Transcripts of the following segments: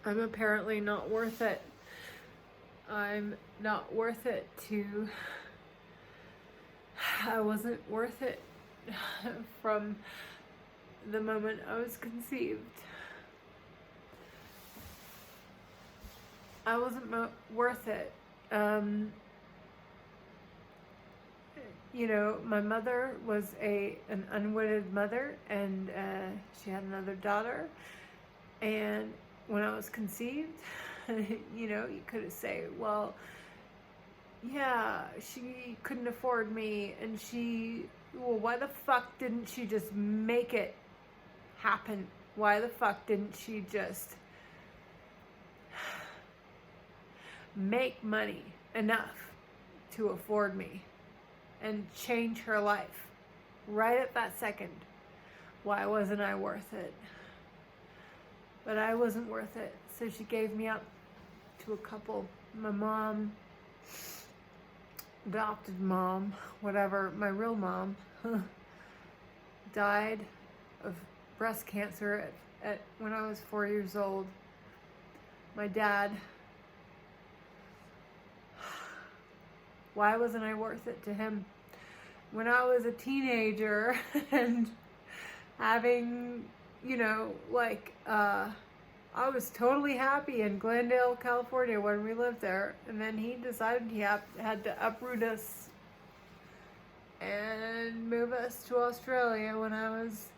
I'm apparently not worth it. I'm not worth it to... I wasn't worth it from the moment I was conceived. I wasn't worth it. You know, my mother was an unwedded mother, and she had another daughter. And when I was conceived, you know, you could say, well, yeah, she couldn't afford me, and well, why the fuck didn't she just make it happen? Why the fuck didn't she just make money enough to afford me and change her life right at that second? Why wasn't I worth it? But I wasn't worth it, so she gave me up to a couple. My mom, adopted mom, whatever, my real mom, died of breast cancer at when I was 4 years old. My dad, why wasn't I worth it to him? When I was a teenager and having, you know, like, I was totally happy in Glendale, California when we lived there. And then he decided he had to uproot us and move us to Australia when I was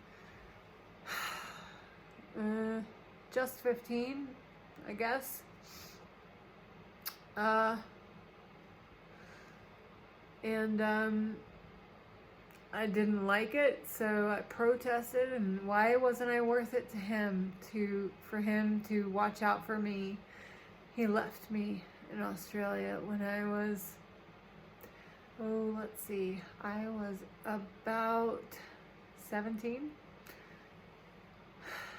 just 15, I guess. I didn't like it, so I protested, and why wasn't I worth it to him, for him to watch out for me? He left me in Australia when I was, let's see, I was about 17,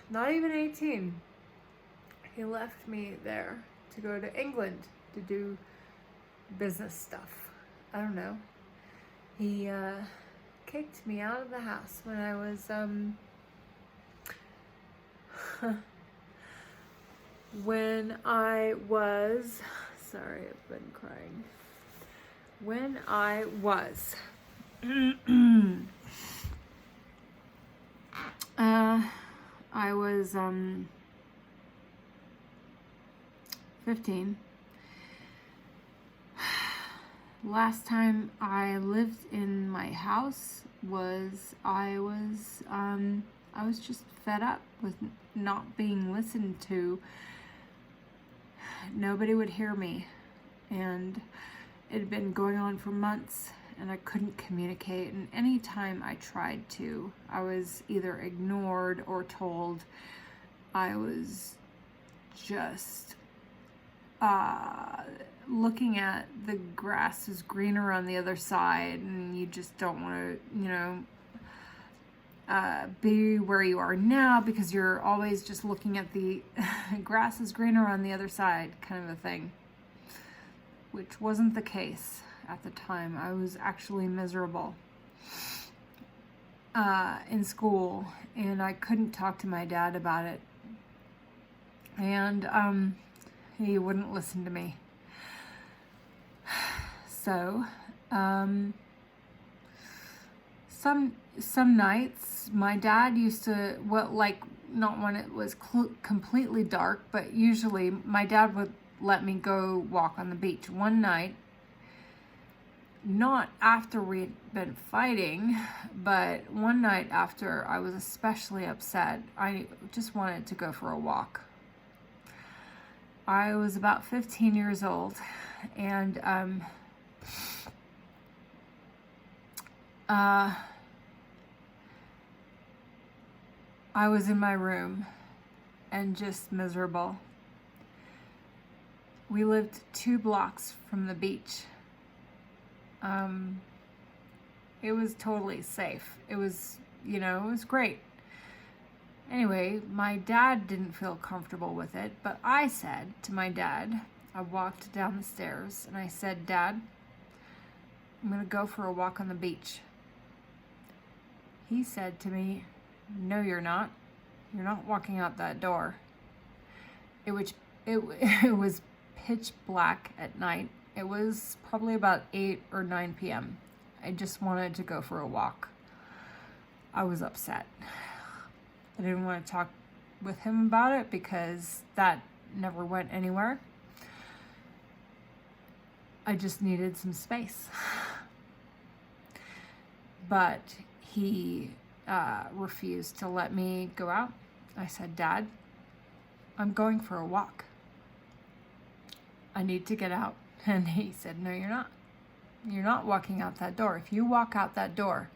not even 18. He left me there to go to England to do business stuff. I don't know. He kicked me out of the house when I was sorry, I've been crying. When I was I was 15. Last time I lived in my house I was just fed up with not being listened to. Nobody would hear me, and it had been going on for months, and I couldn't communicate, and any time I tried to, I was either ignored or told I was just looking at the grass is greener on the other side, and you just don't want to, you know, be where you are now because you're always just looking at the grass is greener on the other side kind of a thing, which wasn't the case at the time. I was actually miserable in school, and I couldn't talk to my dad about it, and he wouldn't listen to me. So, some nights my dad used to, not when it was completely dark, but usually my dad would let me go walk on the beach. One night, not after we'd been fighting, but one night after I was especially upset, I just wanted to go for a walk. I was about 15 years old, and I was in my room and just miserable. We lived 2 blocks from the beach. It was totally safe. It was, you know, it was great. Anyway, my dad didn't feel comfortable with it, but I said to my dad, I walked down the stairs and I said, Dad, I'm going to go for a walk on the beach. He said to me, no, you're not. You're not walking out that door. it was, it was pitch black at night. It was probably about 8 or 9 p.m. I just wanted to go for a walk. I was upset. I didn't want to talk with him about it because that never went anywhere. I just needed some space. But he refused to let me go out. I said, Dad, I'm going for a walk. I need to get out. And he said, no, you're not. You're not walking out that door. If you walk out that door,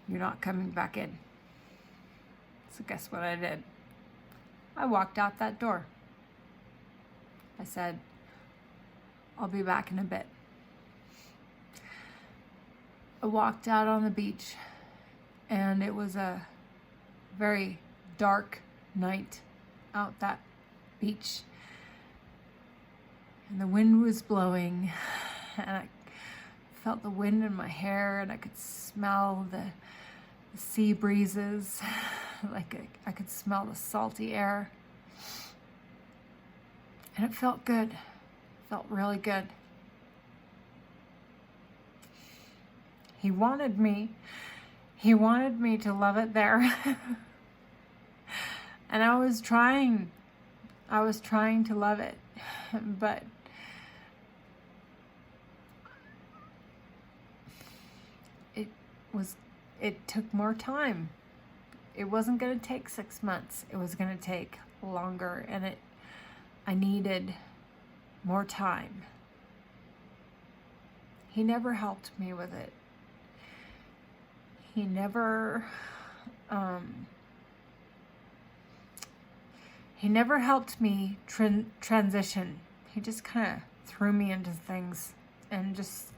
you're not coming back in. So guess what I did? I walked out that door. I said, I'll be back in a bit. I walked out on the beach, and it was a very dark night out that beach. And the wind was blowing, and I felt the wind in my hair, and I could smell the sea breezes. Like I could smell the salty air. And it felt good. It felt really good. He wanted me to love it there. And I was trying to love it, but it took more time. It wasn't going to take 6 months. It was going to take longer, and I needed more time. He never helped me with it. He never helped me transition. He just kind of threw me into things and just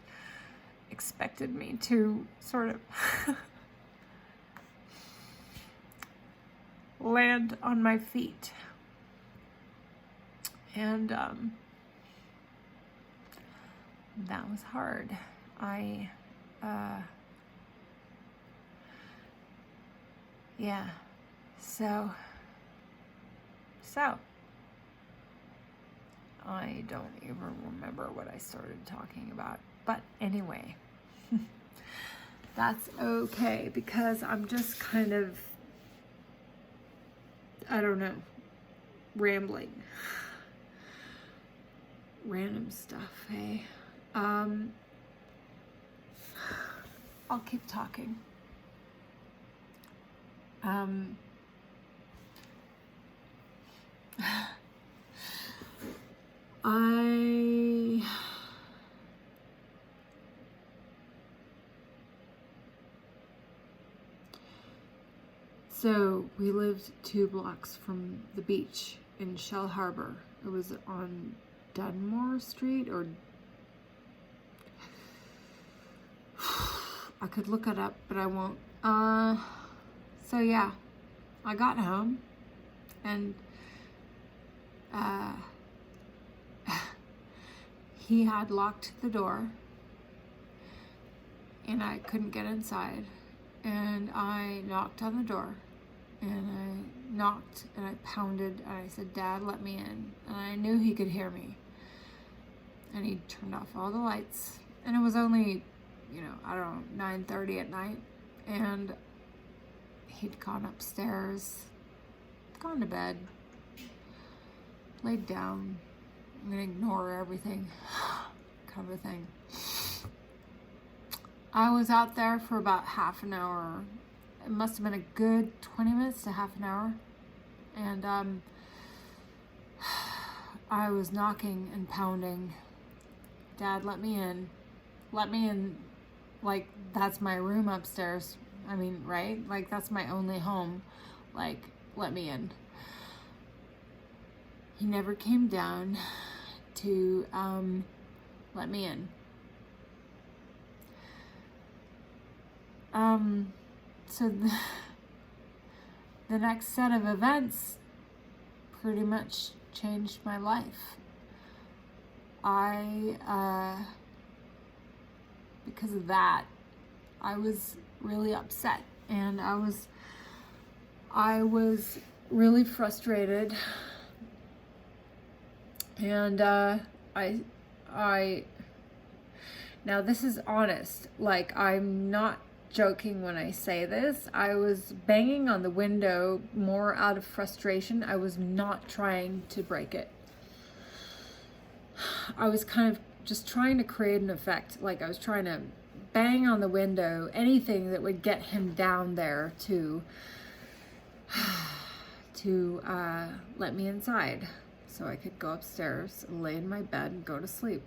expected me to sort of land on my feet. And that was hard. So I don't even remember what I started talking about. But anyway, that's okay, because I'm just kind of, I don't know, rambling. Random stuff, hey? I'll keep talking. So we lived 2 blocks from the beach in Shell Harbor. It was on Dunmore Street, or I could look it up, but I won't. So yeah, I got home, and he had locked the door, and I couldn't get inside, and I knocked on the door, and I knocked, and I pounded, and I said, Dad, let me in. And I knew he could hear me. And he turned off all the lights. And it was only, I don't know, 9:30 at night. And he'd gone upstairs, gone to bed, laid down. I'm gonna ignore everything, kind of a thing. I was out there for about half an hour. It must have been a good 20 minutes to half an hour. And I was knocking and pounding. Dad, let me in. Let me in. Like, that's my room upstairs. I mean, right? Like, that's my only home. Like, let me in. He never came down to let me in. So the next set of events pretty much changed my life. Because of that, I was really upset, and I was really frustrated, And I now this is honest, like I'm not joking when I say this. I was banging on the window more out of frustration. I was not trying to break it. I was kind of just trying to create an effect. Like I was trying to bang on the window, anything that would get him down there to let me inside so I could go upstairs, lay in my bed and go to sleep.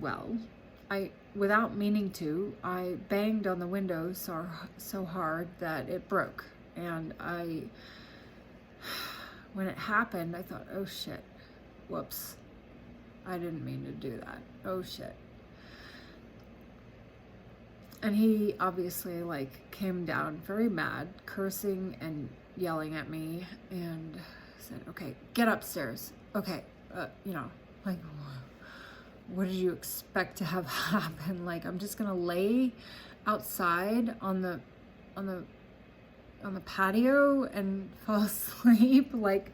Well, without meaning to, I banged on the window so hard that it broke. And when it happened, I thought, oh shit, whoops. I didn't mean to do that. Oh shit. And he obviously like came down very mad, cursing and yelling at me, and said, okay, get upstairs. Okay, like, what did you expect to have happen? Like, I'm just gonna lay outside on the patio and fall asleep? Like,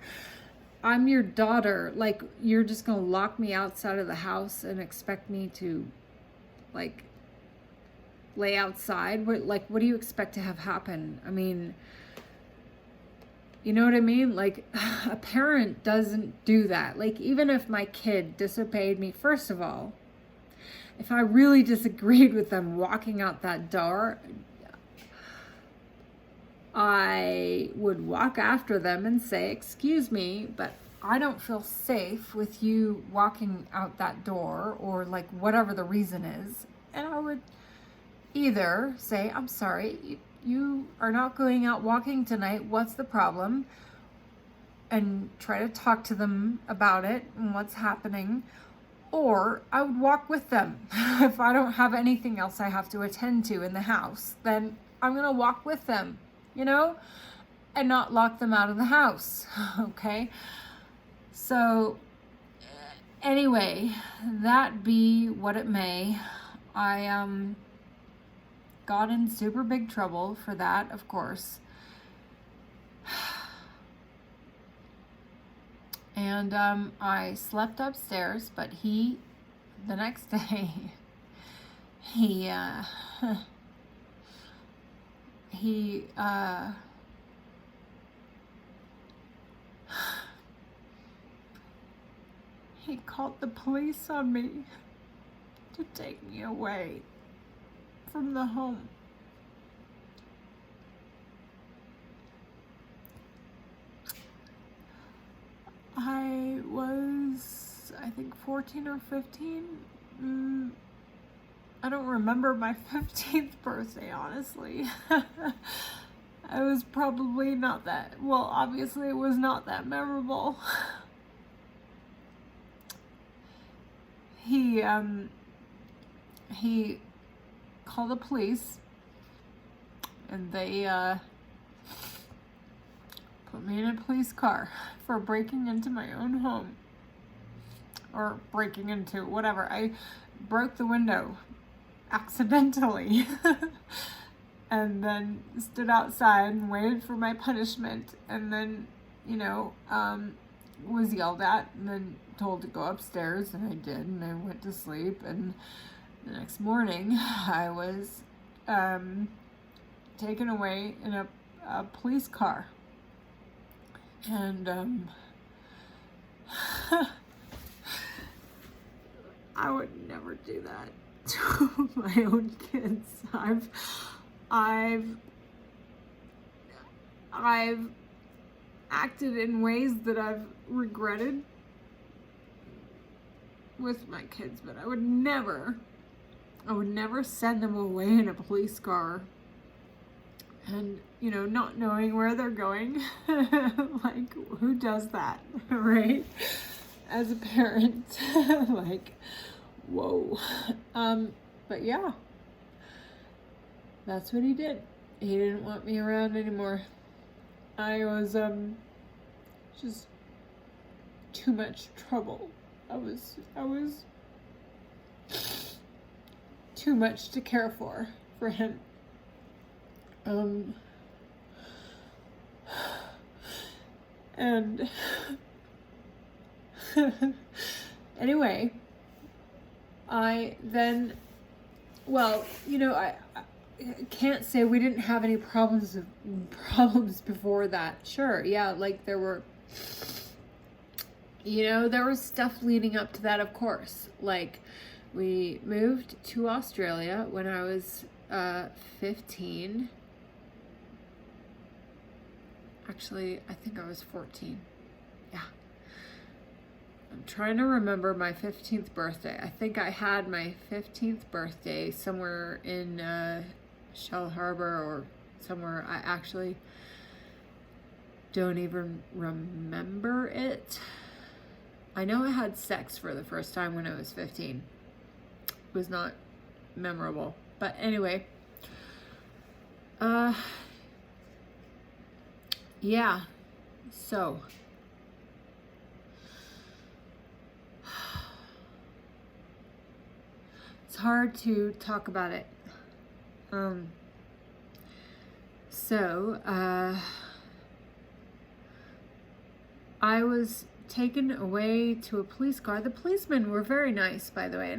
I'm your daughter. Like, you're just gonna lock me outside of the house and expect me to, like, lay outside? What do you expect to have happen? I mean, you know what I mean? Like, a parent doesn't do that. Like, even if my kid disobeyed me, first of all, if I really disagreed with them walking out that door, I would walk after them and say, excuse me, but I don't feel safe with you walking out that door, or like whatever the reason is. And I would either say, I'm sorry, you are not going out walking tonight. What's the problem? And try to talk to them about it and what's happening. Or I would walk with them. If I don't have anything else I have to attend to in the house, then I'm going to walk with them, and not lock them out of the house. Okay. So anyway, that be what it may, I got in super big trouble for that, of course. And I slept upstairs, but the next day, he called the police on me to take me away from the home. I was, I think, 14 or 15. I don't remember my 15th birthday, honestly. I was probably not that, well, obviously it was not that memorable. He called the police, and they put me in a police car for breaking into my own home, or breaking into whatever. I broke the window accidentally and then stood outside and waited for my punishment, and then was yelled at and then told to go upstairs, and I did, and I went to sleep. And the next morning I was taken away in a police car. And I would never do that to my own kids. I've acted in ways that I've regretted with my kids, but I would never send them away in a police car, and not knowing where they're going. Like, who does that, right? As a parent. Like, whoa. But yeah, that's what he did. He didn't want me around anymore. I was just too much trouble. I was too much to care for him. And Anyway, I then, well, you know, I can't say we didn't have any problems before that. Sure, yeah, like there were, you know, there was stuff leading up to that, of course. Like, we moved to Australia when I was 15. Actually, I think I was 14. Yeah. I'm trying to remember my 15th birthday. I think I had my 15th birthday somewhere in Shell Harbor or somewhere. I actually don't even remember it. I know I had sex for the first time when I was 15. It was not memorable. But anyway, yeah, so it's hard to talk about it. I was taken away to a police car. The policemen were very nice, by the way. And